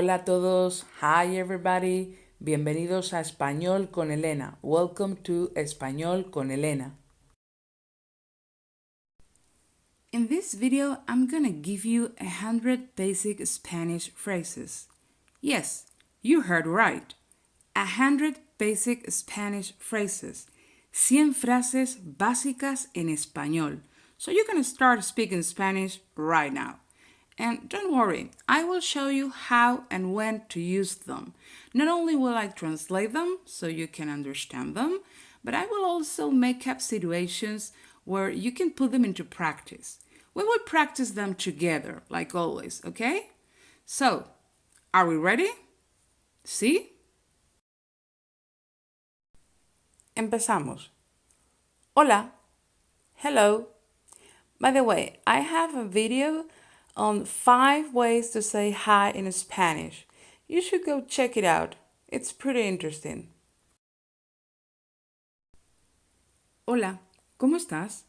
Hola a todos. Hi everybody. Bienvenidos a Español con Elena. Welcome to Español con Elena. In this video, I'm gonna give you 100 basic Spanish phrases. Yes, you heard right. 100 basic Spanish phrases. 100 frases básicas en español. So you're gonna start speaking Spanish right now. And don't worry, I will show you how and when to use them. Not only will I translate them so you can understand them, but I will also make up situations where you can put them into practice. We will practice them together, like always, okay? So, are we ready? ¿Sí? Empezamos. Hola. Hello. By the way, I have a video on 5 ways to say hi in Spanish. You should go check it out. It's pretty interesting. Hola, ¿cómo estás?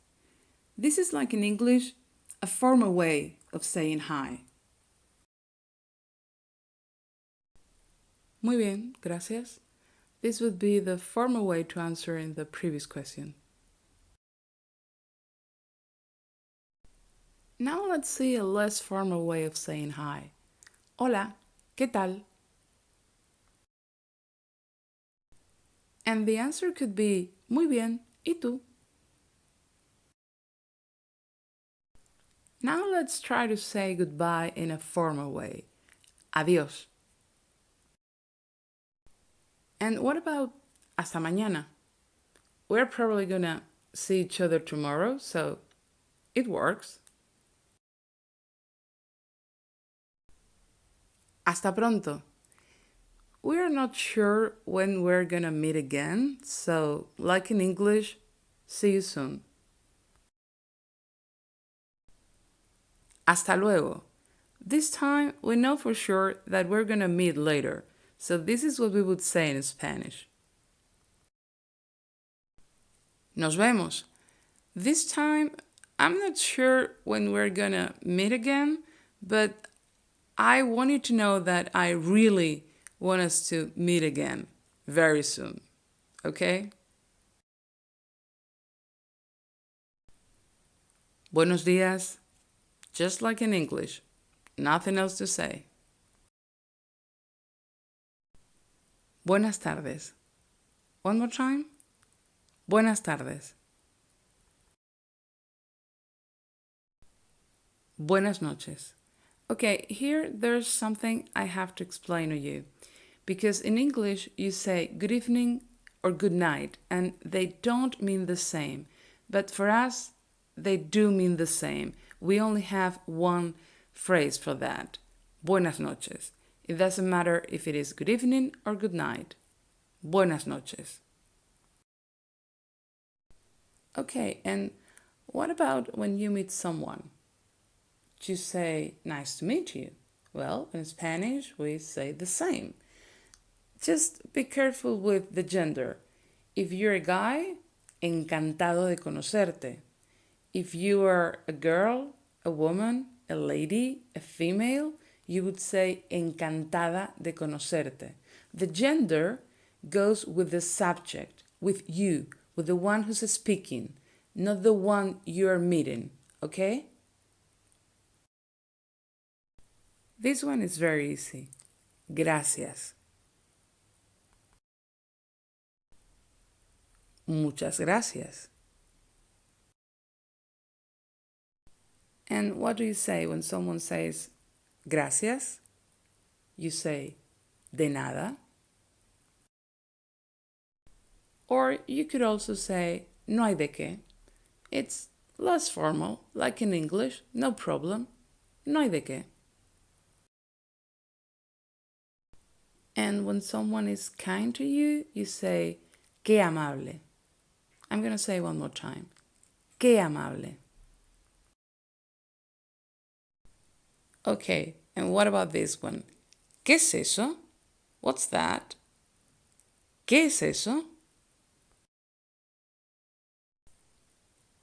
This is like in English, a formal way of saying hi. Muy bien, gracias. This would be the formal way to answer in the previous question. Now let's see a less formal way of saying hi. Hola, ¿qué tal? And the answer could be muy bien, ¿y tú? Now let's try to say goodbye in a formal way. Adiós. And what about hasta mañana? We're probably gonna see each other tomorrow, so it works. Hasta pronto. We're not sure when we're gonna meet again, so like in English, see you soon. Hasta luego. This time we know for sure that we're gonna meet later, so this is what we would say in Spanish. Nos vemos. This time I'm not sure when we're gonna meet again, but I want you to know that I really want us to meet again very soon. Okay? Buenos días. Just like in English. Nothing else to say. Buenas tardes. One more time. Buenas tardes. Buenas noches. Okay, here there's something I have to explain to you. Because in English you say good evening or good night, and they don't mean the same. But for us, they do mean the same. We only have one phrase for that. Buenas noches. It doesn't matter if it is good evening or good night. Buenas noches. Okay, and what about when you meet someone? You say, nice to meet you. Well, in Spanish, we say the same. Just be careful with the gender. If you're a guy, encantado de conocerte. If you are a girl, a woman, a lady, a female, you would say encantada de conocerte. The gender goes with the subject, with you, with the one who's speaking, not the one you're meeting, okay? This one is very easy. Gracias. Muchas gracias. And what do you say when someone says gracias? You say de nada. Or you could also say no hay de qué. It's less formal, like in English, no problem. No hay de qué. And when someone is kind to you, you say qué amable. I'm going to say one more time. Qué amable. Okay, and what about this one? ¿Qué es eso? What's that? ¿Qué es eso?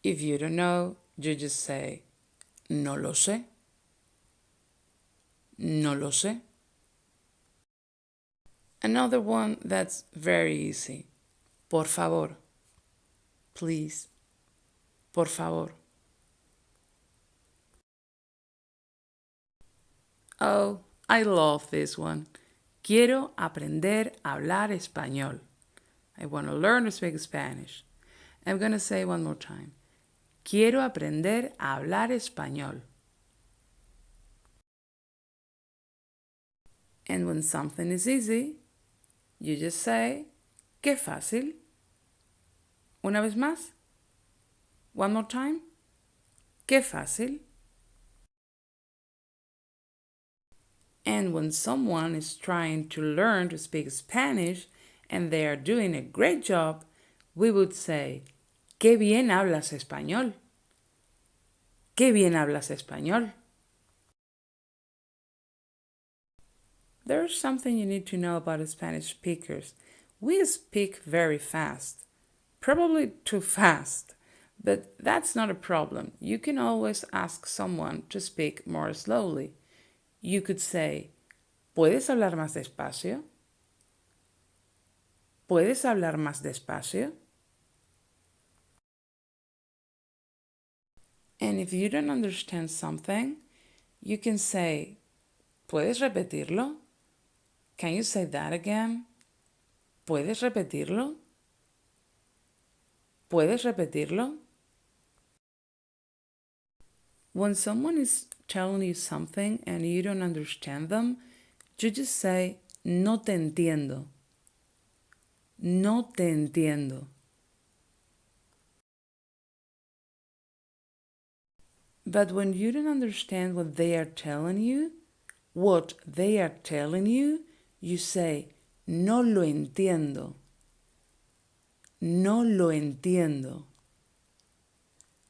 If you don't know, you just say no lo sé. No lo sé. Another one that's very easy. Por favor. Please. Por favor. Oh, I love this one. Quiero aprender a hablar español. I want to learn to speak Spanish. I'm going to say one more time. Quiero aprender a hablar español. And when something is easy, you just say, qué fácil. Una vez más. One more time. Qué fácil. And when someone is trying to learn to speak Spanish and they are doing a great job, we would say, qué bien hablas español. Qué bien hablas español. There's something you need to know about Spanish speakers. We speak very fast, probably too fast, but that's not a problem. You can always ask someone to speak more slowly. You could say, ¿puedes hablar más despacio? ¿Puedes hablar más despacio? And if you don't understand something, you can say, ¿puedes repetirlo? Can you say that again? ¿Puedes repetirlo? ¿Puedes repetirlo? When someone is telling you something and you don't understand them, you just say, no te entiendo. No te entiendo. But when you don't understand what they are telling you, you say, no lo entiendo. No lo entiendo.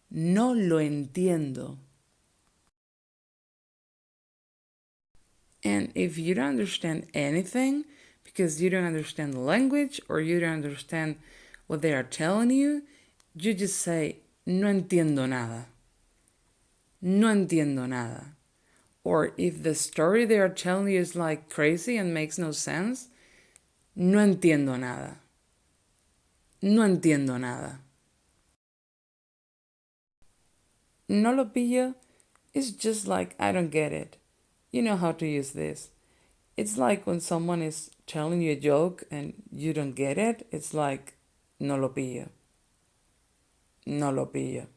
No lo entiendo. And if you don't understand anything, because you don't understand the language or you don't understand what they are telling you, you just say, no entiendo nada. No entiendo nada. Or if the story they are telling you is like crazy and makes no sense, no entiendo nada. No entiendo nada. No lo pillo is just like I don't get it. You know how to use this. It's like when someone is telling you a joke and you don't get it, it's like no lo pillo. No lo pillo.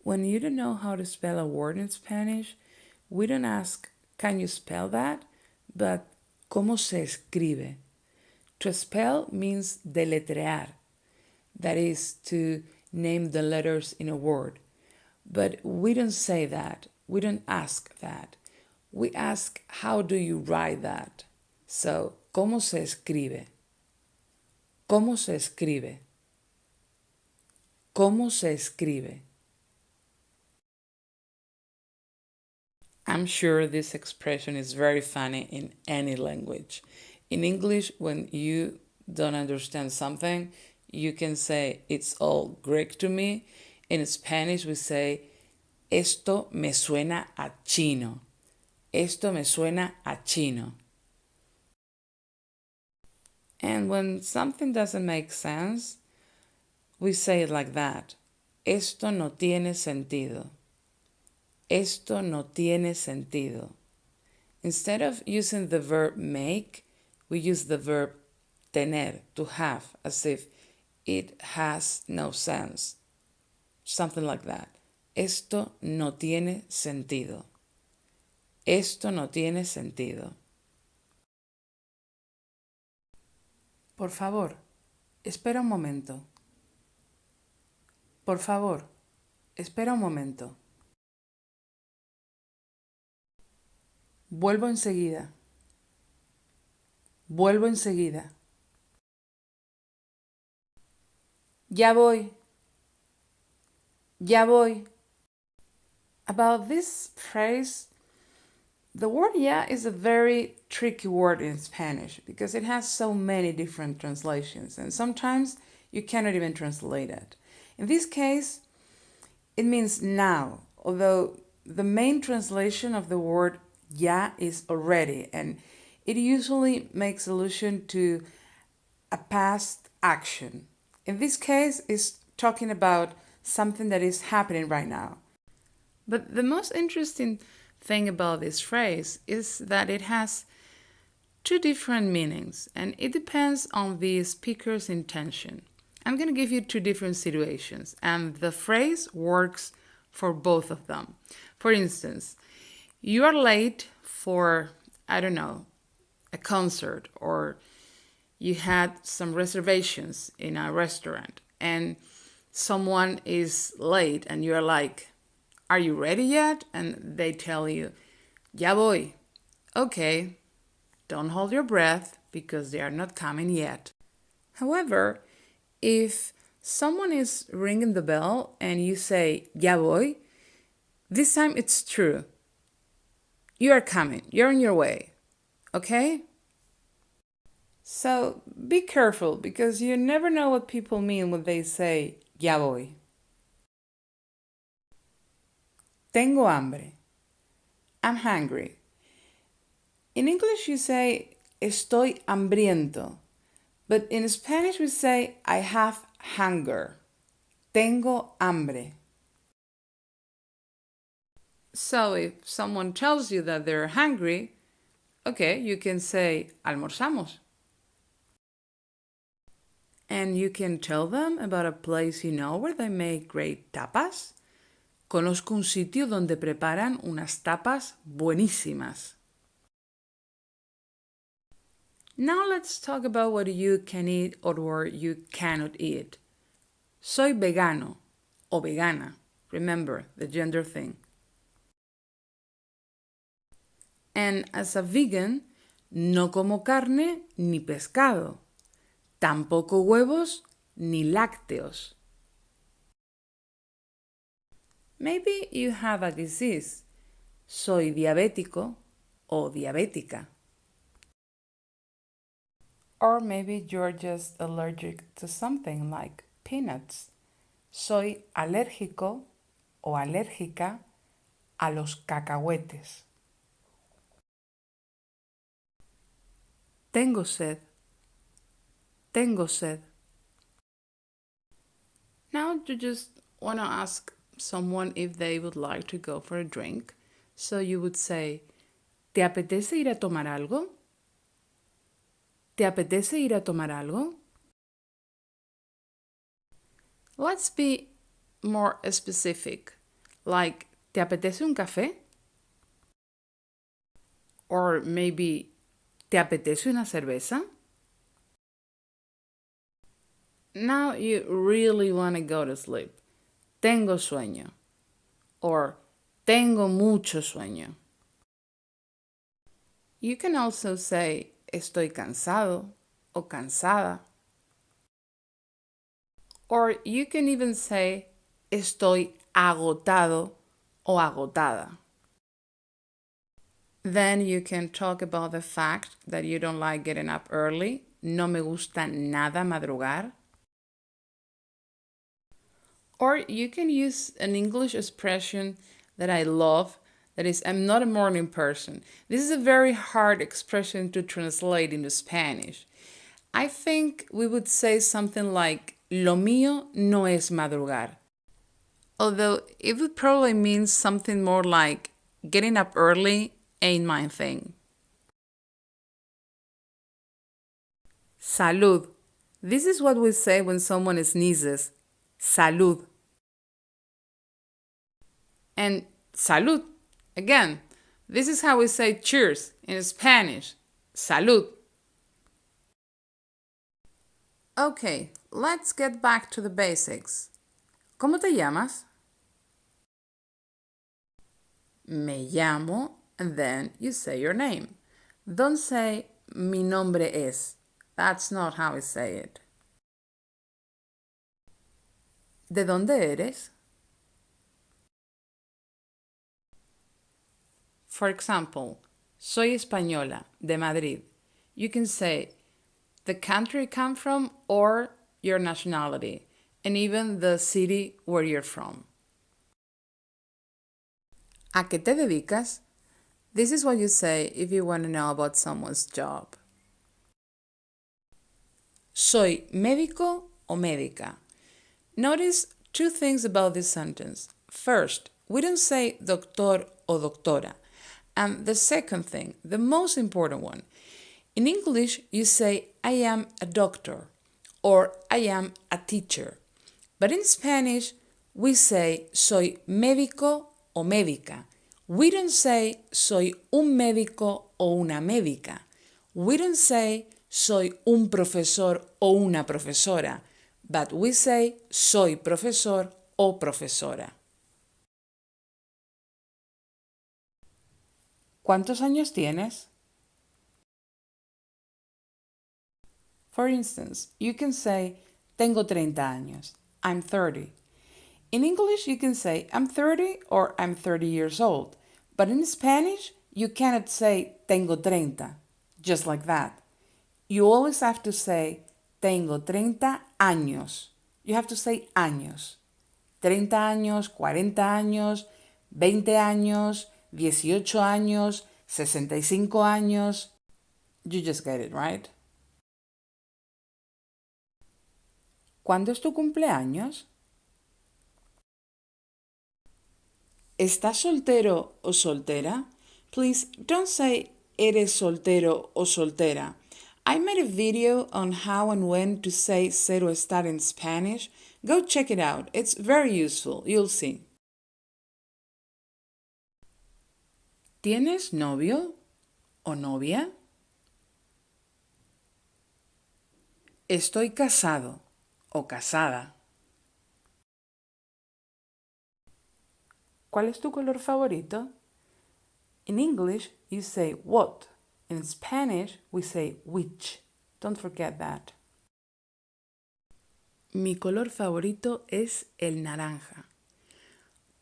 When you don't know how to spell a word in Spanish, we don't ask, can you spell that? But, ¿cómo se escribe? To spell means deletrear. That is, to name the letters in a word. But we don't say that. We don't ask that. We ask, how do you write that? So, ¿cómo se escribe? ¿Cómo se escribe? ¿Cómo se escribe? I'm sure this expression is very funny in any language. In English, when you don't understand something, you can say, it's all Greek to me. In Spanish, we say, esto me suena a chino. Esto me suena a chino. And when something doesn't make sense, we say it like that. Esto no tiene sentido. Esto no tiene sentido. Instead of using the verb make, we use the verb tener, to have, as if it has no sense. Something like that. Esto no tiene sentido. Esto no tiene sentido. Por favor, espera un momento. Por favor, espera un momento. Vuelvo enseguida. Vuelvo enseguida. Ya voy. Ya voy. About this phrase, the word ya is a very tricky word in Spanish because it has so many different translations and sometimes you cannot even translate it. In this case, it means now, although the main translation of the word Ya is already, and it usually makes allusion to a past action. In this case, it's talking about something that is happening right now. But the most interesting thing about this phrase is that it has two different meanings and it depends on the speaker's intention. I'm going to give you two different situations and the phrase works for both of them. For instance, you are late for, I don't know, a concert, or you had some reservations in a restaurant and someone is late and you're like, are you ready yet? And they tell you, ya voy. Okay, don't hold your breath because they are not coming yet. However, if someone is ringing the bell and you say, ya voy, this time it's true. You are coming, you're on your way, okay? So be careful because you never know what people mean when they say, ya voy. Tengo hambre. I'm hungry. In English, you say, estoy hambriento. But in Spanish, we say, I have hunger. Tengo hambre. So if someone tells you that they're hungry, okay, you can say, almorzamos. And you can tell them about a place you know where they make great tapas. Conozco un sitio donde preparan unas tapas buenísimas. Now let's talk about what you can eat or what you cannot eat. Soy vegano o vegana. Remember the gender thing. And as a vegan, no como carne ni pescado. Tampoco huevos ni lácteos. Maybe you have a disease. Soy diabético o diabética. Or maybe you're just allergic to something like peanuts. Soy alérgico o alérgica a los cacahuetes. Tengo sed. Tengo sed. Now you just want to ask someone if they would like to go for a drink. So you would say, ¿te apetece ir a tomar algo? ¿Te apetece ir a tomar algo? Let's be more specific. Like, ¿te apetece un café? Or maybe, ¿te apetece una cerveza? Now you really want to go to sleep. Tengo sueño. Or tengo mucho sueño. You can also say estoy cansado o cansada. Or you can even say estoy agotado o agotada. Then you can talk about the fact that you don't like getting up early. No me gusta nada madrugar. Or you can use an English expression that I love, that is, I'm not a morning person. This is a very hard expression to translate into Spanish. I think we would say something like, lo mío no es madrugar. Although it would probably mean something more like, getting up early ain't my thing. Salud. This is what we say when someone sneezes. Salud. And salud. Again, this is how we say cheers in Spanish. Salud. Okay, let's get back to the basics. ¿Cómo te llamas? Me llamo, and then you say your name. Don't say mi nombre es. That's not how we say it. ¿De dónde eres? For example, soy española, de Madrid. You can say the country you come from or your nationality, and even the city where you're from. ¿A qué te dedicas? This is what you say if you want to know about someone's job. Soy médico o médica. Notice two things about this sentence. First, we don't say doctor o doctora. And the second thing, the most important one, in English you say I am a doctor or I am a teacher. But in Spanish we say soy médico o médica. We don't say soy un médico o una médica. We don't say soy un profesor o una profesora. But we say soy profesor o profesora. ¿Cuántos años tienes? For instance, you can say tengo 30 años. I'm 30. In English, you can say I'm 30 or I'm 30 years old. But in Spanish, you cannot say tengo 30, just like that. You always have to say tengo 30 años. You have to say años. 30 años, 40 años, 20 años, 18 años, 65 años. You just get it, right? ¿Cuándo es tu cumpleaños? ¿Estás soltero o soltera? Please don't say eres soltero o soltera. I made a video on how and when to say ser o estar in Spanish. Go check it out. It's very useful. You'll see. ¿Tienes novio o novia? Estoy casado o casada. ¿Cuál es tu color favorito? In English, you say what. In Spanish, we say which. Don't forget that. Mi color favorito es el naranja.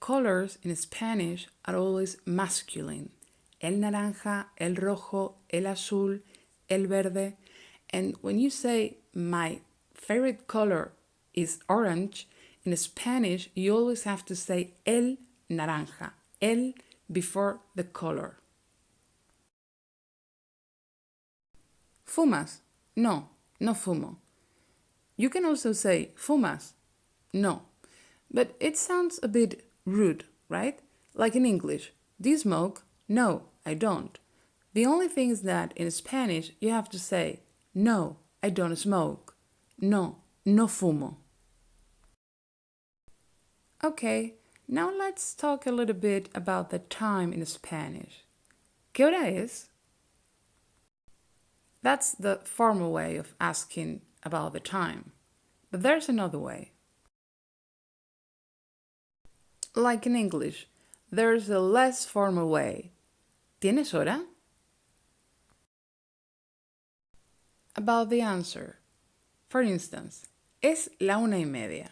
Colors in Spanish are always masculine. El naranja, el rojo, el azul, el verde. And when you say my favorite color is orange, in Spanish you always have to say el naranja. El before the color. ¿Fumas? No, no fumo. You can also say fumas. No. But it sounds a bit rude, right? Like in English. Do you smoke? No, I don't. The only thing is that in Spanish you have to say no, I don't smoke. No, no fumo. Okay, now let's talk a little bit about the time in Spanish. ¿Qué hora es? That's the formal way of asking about the time. But there's another way. Like in English, there's a less formal way. ¿Tienes hora? About the answer. For instance, es la 1:30.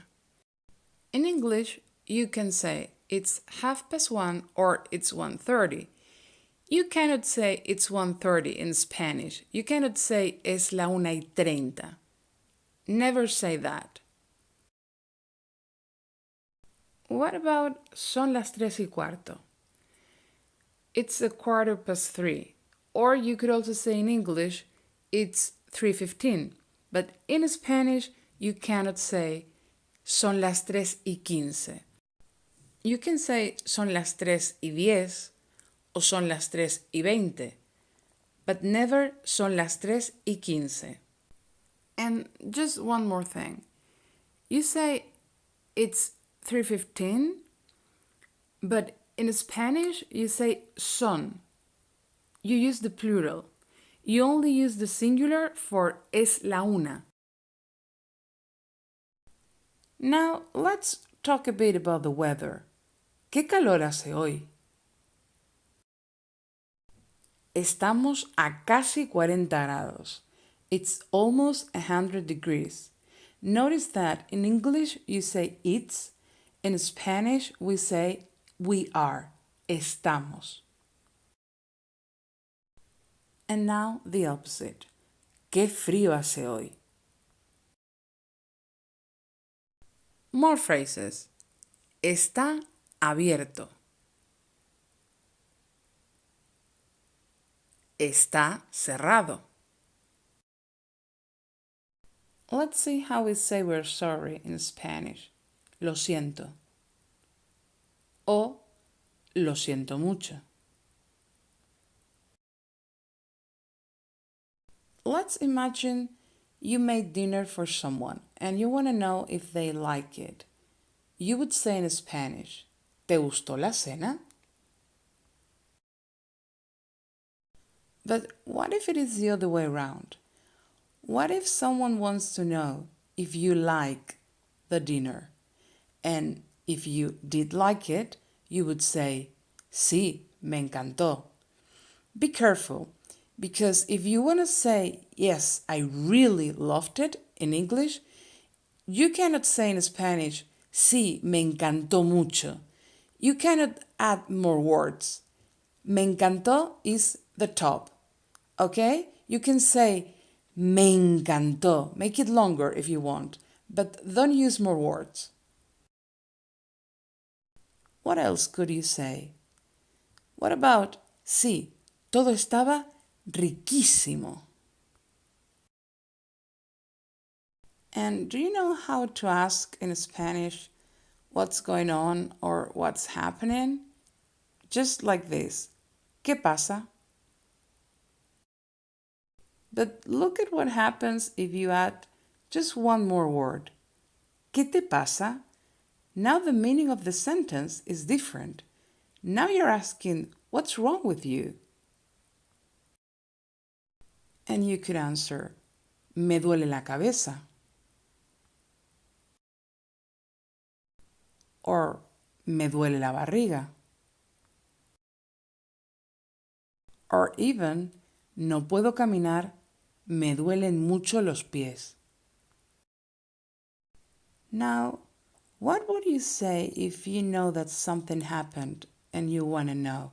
In English, you can say it's 1:30 or it's 1:30. You cannot say it's 1:30 in Spanish. You cannot say es la 1:30. Never say that. What about son las 3:15? It's 3:15. Or you could also say in English, it's 3:15. But in Spanish, you cannot say son las 3:15. You can say son las 3:10 o son las 3:20, but never son las 3:15. And just one more thing. You say it's 3:15, but in Spanish you say son. You use the plural. You only use the singular for es la 1. Now let's talk a bit about the weather. ¿Qué calor hace hoy? Estamos a casi 40 grados. It's almost 100 degrees. Notice that in English you say it's, in Spanish we say we are, estamos. And now the opposite. ¿Qué frío hace hoy? More phrases. Está abierto. Está cerrado. Let's see how we say we're sorry in Spanish. Lo siento. O lo siento mucho. Let's imagine you made dinner for someone and you want to know if they like it. You would say in Spanish, ¿Te gustó la cena? But what if it is the other way around? What if someone wants to know if you like the dinner? And if you did like it, you would say, Sí, me encantó. Be careful, because if you want to say, Yes, I really loved it in English, you cannot say in Spanish, Sí, me encantó mucho. You cannot add more words. Me encantó is the top. Okay? You can say, Me encantó. Make it longer if you want, but don't use more words. What else could you say? What about, Sí, todo estaba riquísimo. And do you know how to ask in Spanish what's going on or what's happening? Just like this. ¿Qué pasa? But look at what happens if you add just one more word. ¿Qué te pasa? Now the meaning of the sentence is different. Now you're asking, what's wrong with you? And you could answer, me duele la cabeza. Or, me duele la barriga. Or even, no puedo caminar, me duelen mucho los pies. Now, what would you say if you know that something happened and you want to know?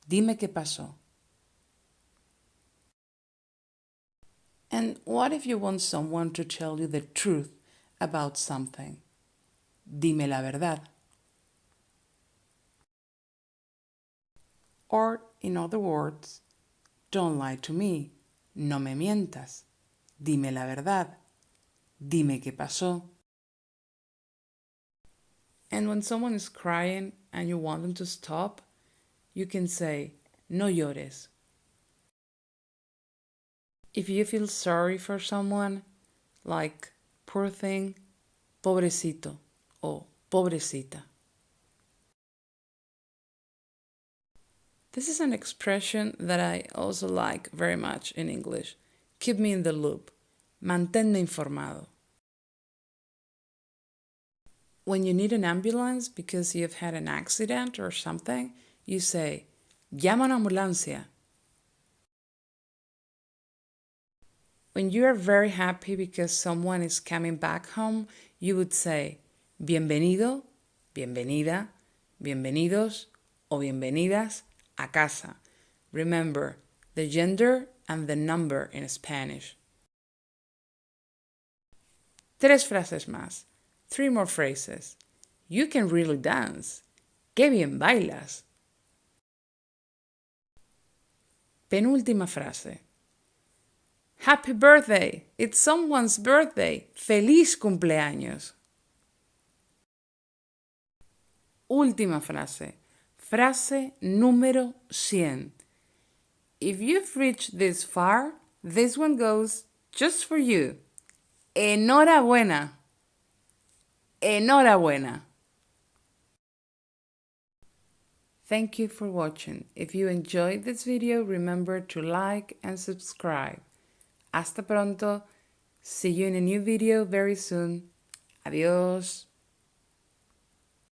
Dime qué pasó. And what if you want someone to tell you the truth about something? Dime la verdad. Or, in other words, don't lie to me. No me mientas. Dime la verdad. Dime qué pasó. And when someone is crying and you want them to stop, you can say, no llores. If you feel sorry for someone, like, poor thing, pobrecito or pobrecita. This is an expression that I also like very much in English. Keep me in the loop. Manténme informado. When you need an ambulance because you've had an accident or something, you say, llama una ambulancia. When you are very happy because someone is coming back home, you would say, bienvenido, bienvenida, bienvenidos o bienvenidas a casa. Remember the gender and the number in Spanish. 3 frases más. 3 more phrases. You can really dance. Qué bien bailas. Penúltima frase. Happy birthday. It's someone's birthday. Feliz cumpleaños. Última frase. Frase número 100. If you've reached this far, this one goes just for you. Enhorabuena. Enhorabuena. Thank you for watching. If you enjoyed this video, remember to like and subscribe. Hasta pronto. See you in a new video very soon. Adiós.